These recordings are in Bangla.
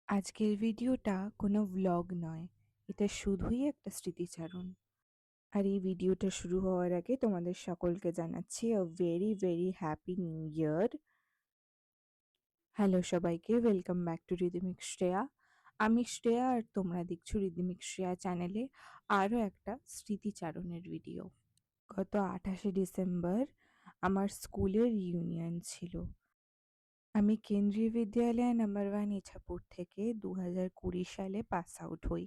আজকের ভিডিওটা কোনো ভ্লগ নয়, এটা শুধুই একটা স্মৃতিচারণ। আর এই ভিডিওটা শুরু হওয়ার আগে তোমাদের সকলকে জানাচ্ছি very very happy new year. Hello সবাইকে, welcome back to Rhythmic Shreya. আমি শ্রেয়া আর তোমরা দেখছো রিদমিক শ্রেয়া চ্যানেলে আরও একটা স্মৃতিচারণের ভিডিও। গত 28শে ডিসেম্বর আমার স্কুলের রিউনিয়ন ছিল। আমি কেন্দ্রীয় বিদ্যালয় নাম্বার 1 ইছাপুর থেকে 2020 সালে পাস আউট হই।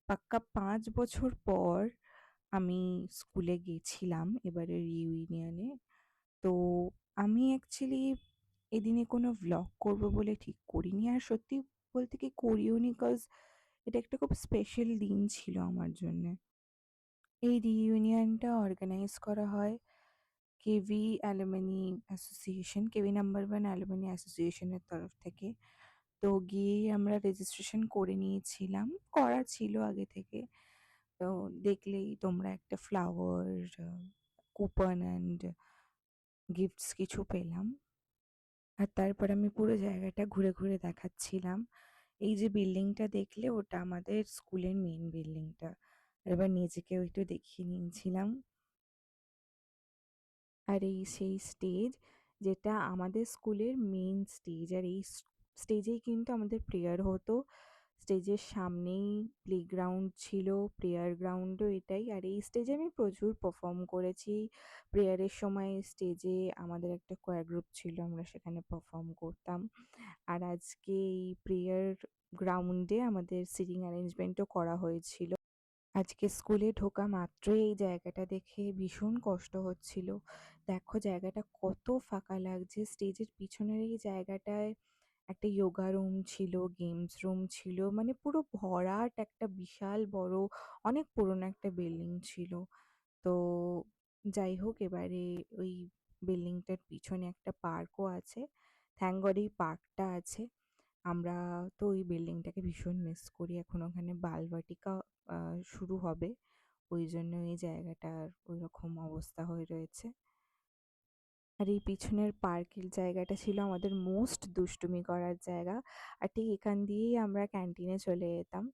পাক্কা 5 বছর পর আমি স্কুলে গেছিলাম এবারের রিউনিয়নে। তো আমি অ্যাকচুয়ালি এদিনে কোনো ভ্লগ করব বলে ঠিক করিনি, আর সত্যি বলতে কি করিওনি, কজ এটা একটা খুব স্পেশাল দিন ছিল আমার জন্যে। এই রিইউনিয়নটা অর্গানাইজ করা হয় KV alumni association, KV number 1 alumni অ্যাসোসিয়েশনের তরফ থেকে। তো গিয়েই আমরা রেজিস্ট্রেশন করে নিয়েছিলাম, করা ছিল আগে থেকে। তো দেখলেই তোমরা একটা ফ্লাওয়ার, কুপন অ্যান্ড গিফটস কিছু পেলাম। আর তারপর আমি পুরো জায়গাটা ঘুরে ঘুরে দেখাচ্ছিলাম। এই যে বিল্ডিংটা দেখলে, ওটা আমাদের স্কুলের মেন বিল্ডিংটা। এবার নিজেকেও একটু দেখিয়ে নিয়েছিলাম। আর এই সেই স্টেজ যেটা আমাদের স্কুলের মেন স্টেজ, আর এই স্টেজেই কিন্তু আমাদের প্রেয়ার হতো। স্টেজের সামনেই প্লেগ্রাউন্ড ছিল, প্রেয়ার গ্রাউন্ডও এটাই। আর এই স্টেজে আমি প্রচুর পারফর্ম করেছি। প্রেয়ারের সময় স্টেজে আমাদের একটা কোয়ার গ্রুপ ছিল, আমরা সেখানে পারফর্ম করতাম। আর আজকে এই প্রেয়ার গ্রাউন্ডে আমাদের সিটিং অ্যারেঞ্জমেন্টও করা হয়েছিল। আজকে স্কুলে ঢোকা মাত্রই এই জায়গাটা দেখে ভীষণ কষ্ট হচ্ছিল। দেখো জায়গাটা কত ফাঁকা লাগছে। স্টেজের পিছনের এই জায়গাটায় একটা যোগা রুম ছিল, গেমস রুম ছিল, মানে পুরো ভরাট একটা বিশাল বড়, অনেক পুরনো একটা বিল্ডিং ছিল। তো যাই হোক, এবারে ওই বিল্ডিংটার পিছনে একটা পার্কও আছে। থ্যাংক গড এই পার্কটা আছে। আমরা তো ওই বিল্ডিংটাকে ভীষণ মিস করি। এখন ওখানে বালবাটিকা শুরু হবে, ওই জন্য এই জায়গাটার ওই রকম অবস্থা হয়ে রয়েছে। আর এই পিছনের পার্কের জায়গাটা ছিল আমাদের মোস্ট দুষ্টুমি করার জায়গা। আর ঠিক এখান দিয়েই আমরা ক্যান্টিনে চলে যেতাম।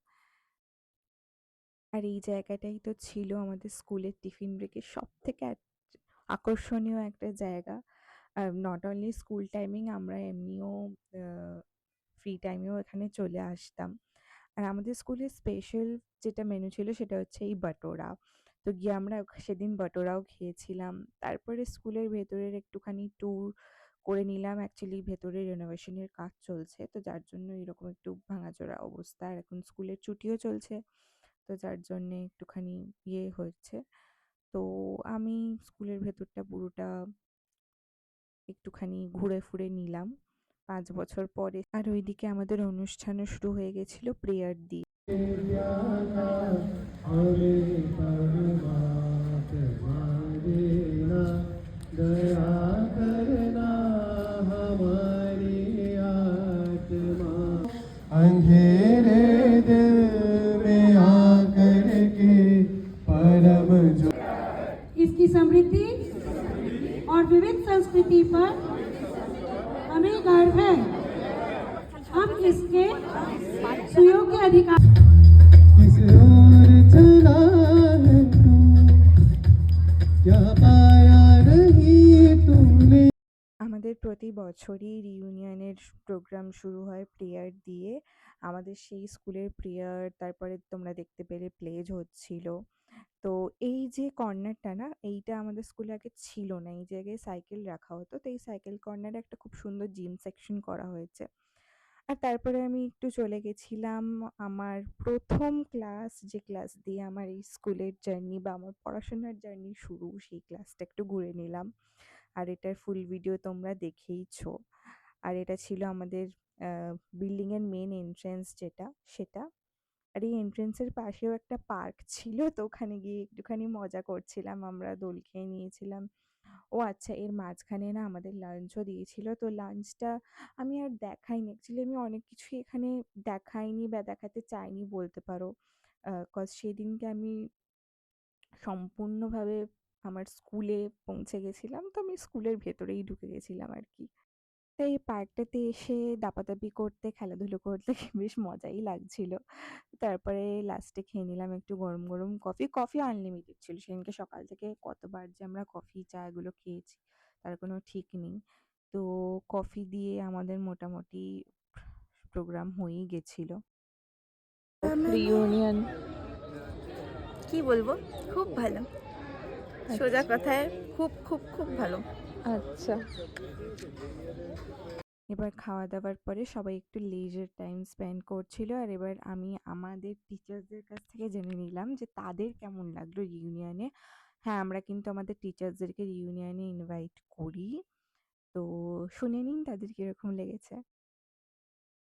আর এই জায়গাটাই তো ছিল আমাদের স্কুলের টিফিন ব্রেকের সব থেকে আকর্ষণীয় একটা জায়গা। নট অনলি স্কুল টাইমিং, আমরা এমনিও ফ্রি টাইমেও এখানে চলে আসতাম। আর আমাদের স্কুলের স্পেশাল যেটা মেনু ছিল সেটা হচ্ছে এই বাটোরা। তো গিয়ে আমরা সেদিন বাটোরাও খেয়েছিলাম। তারপরে স্কুলের ভেতরের একটুখানি ট্যুর করে নিলাম। অ্যাকচুয়ালি ভেতরে রেনোভেশনের কাজ চলছে, তো যার জন্য এরকম একটু ভাঙাচোরা অবস্থা। আর এখন স্কুলের ছুটিও চলছে, তো যার জন্যে একটুখানি ইয়ে হচ্ছে। তো আমি স্কুলের ভেতরটা পুরোটা একটুখানি ঘুরে ফুরে নিলাম 5 বছর পরে। আর ওইদিকে আমাদের অনুষ্ঠানও শুরু হয়ে গেছিল প্রেয়ার দিয়ে। अंधेरे दिल में आकर के परम जो इसकी समृद्धि और विविध संस्कृति पर हमें गर्व है। हम इसके सुयोग्य अधिकार किस ओर चला है तू, क्या पाया नहीं तूने। আমাদের প্রতি বছরই রিউনিয়নের প্রোগ্রাম শুরু হয় প্রেয়ার দিয়ে। আমাদের সেই স্কুলের প্রেয়ার, তারপরে তোমরা দেখতে পেলে প্লেজ হচ্ছিল। তো এই যে কর্নারটা না, এইটা আমাদের স্কুলে আগে ছিল না। এই জায়গায় সাইকেল রাখা হতো, তো এই সাইকেল কর্নারে একটা খুব সুন্দর জিম সেকশন করা হয়েছে। আর তারপরে আমি একটু চলে গেছিলাম আমার প্রথম ক্লাস, যে ক্লাস দিয়ে আমার এই স্কুলের জার্নি বা আমার পড়াশোনার জার্নি শুরু, সেই ক্লাসটা একটু ঘুরে নিলাম। আর এটার ফুল ভিডিও তোমরা দেখেইছো। আর এটা ছিল আমাদের বিল্ডিংয়ের মেন এন্ট্রেন্স যেটা, সেটা। আর এই এন্ট্রেন্সের পাশেও একটা পার্ক ছিল, তো ওখানে গিয়ে একটুখানি মজা করছিলাম, আমরা দোল খেয়ে নিয়েছিলাম। ও আচ্ছা, এর মাঝখানে না আমাদের লাঞ্চও দিয়েছিল। তো লাঞ্চটা আমি আর দেখাইনি, অ্যাকচুয়ালি আমি অনেক কিছুই এখানে দেখাইনি বা দেখাতে চাইনি বলতে পারো। কজ সেদিনকে আমি সম্পূর্ণভাবে আমার স্কুলে পৌঁছে গেছিলাম, তো আমি স্কুলের ভেতরেই ঢুকে গেছিলাম আর কি। তো এই পার্কটাতে এসে দাপাদাপি করতে, খেলাধুলো করতে বেশ মজাই লাগছিল। তারপরে লাস্টে খেয়ে নিলাম একটু গরম, গরম কফি। কফি আনলিমিটেড ছিল। সেদিনকে সকাল থেকে কতবার যে আমরা কফি, চা এগুলো খেয়েছি তার কোনো ঠিক নেই। তো কফি দিয়ে আমাদের মোটামুটি প্রোগ্রাম হয়েই গেছিল। রিউনিয়ন কি বলবো, খুব ভালো। সোজা কথায় খুব খুব খুব ভালো। আচ্ছা। এবার খাওয়া-দাওয়ার পরে সবাই একটু leisure টাইম স্পেন্ড করছিল। আর এবার আমি আমাদের টিচার্সদের কাছ থেকে জেনে নিলাম যে তাদের কেমন লাগলো রিউনিয়নে। হ্যাঁ, আমরা কিন্তু আমাদের টিচার্সদেরকে রিউনিয়নে ইনভাইট করি। তো শুনে নিন তাদের কিরকম লেগেছে।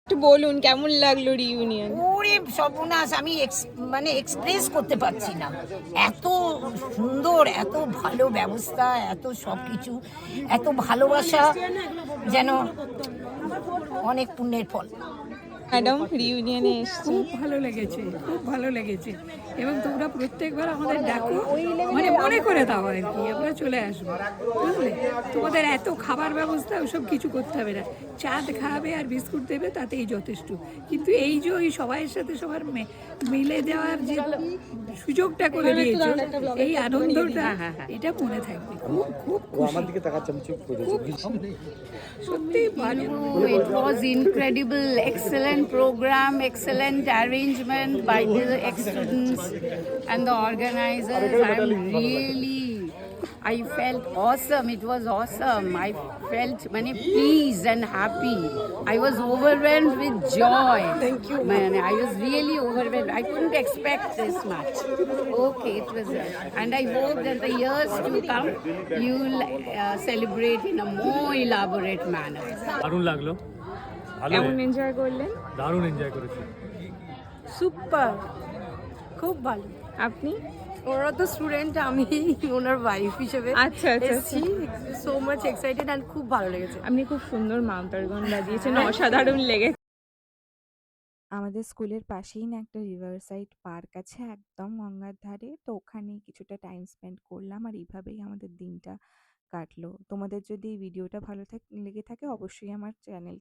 একটু বলুন কেমন লাগলো রিউনিয়ন? ওরে সর্বনাশ, আমি মানে এক্সপ্রেস করতে পারছি না। এত সুন্দর, এত ভালো ব্যবস্থা, এত সব কিছু, এত ভালোবাসা, যেন অনেক পুণ্যের ফল। ম্যাডাম রিউনিয়নে এসেছি। খুব ভালো লেগেছে, খুব ভালো লেগেছে। এবং তোমরা প্রত্যেকবার আমাদের ডাকো, মানে মনে করে দাও আর কি, আমরা চলে আসবো, বুঝলে? তোমাদের এত খাবার ব্যবস্থা ওসব কিছু করতে হবে না, চাঁদ খাওয়াবে আর বিস্কুট দেবে, তাতেই যথেষ্ট। কিন্তু এই যে ওই সবাইয়ের সাথে সবার মিলে দেওয়ার যে সুযোগটা করে দিয়েছো, এই আনন্দটা, এটা মনে থাকবে। খুব খুব সত্যি ভালো। It was incredible, excellent program, excellent arrangement by the ex-students and the organizers. I felt awesome. It was awesome. I felt many pleased and happy. I was overwhelmed with joy. Thank you. Man, I was really overwhelmed. I couldn't expect this much. Okay, it was, and I hope that the years to come, you'll celebrate in a more elaborate manner. দারুণ লাগলো, ভালো, কেমন এনজয় করলেন দারুণ এনজয় করেছি। সুপার, খুব ভালো। আপনি? ওরা তো স্টুডেন্ট, আমি ওনার ওয়াইফ হিসেবে আচ্ছা, আচ্ছা, এসেছি। সো মাচ এক্সাইটেড অ্যান্ড খুব ভালো লেগেছে। আপনি খুব সুন্দর মাউন্টার গান বাজিয়েছেন, অসাধারণ লেগেছে। আমাদের স্কুলের পাশেই না একটা রিভার সাইড পার্ক আছে একদম গঙ্গার ধারে। তো ওখানেই কিছুটা টাইম স্পেন্ড করলাম আর এইভাবেই আমাদের দিনটা কাটলো। তোমাদের যদি এই ভিডিওটা ভালো লেগে থাকে অবশ্যই আমার চ্যানেল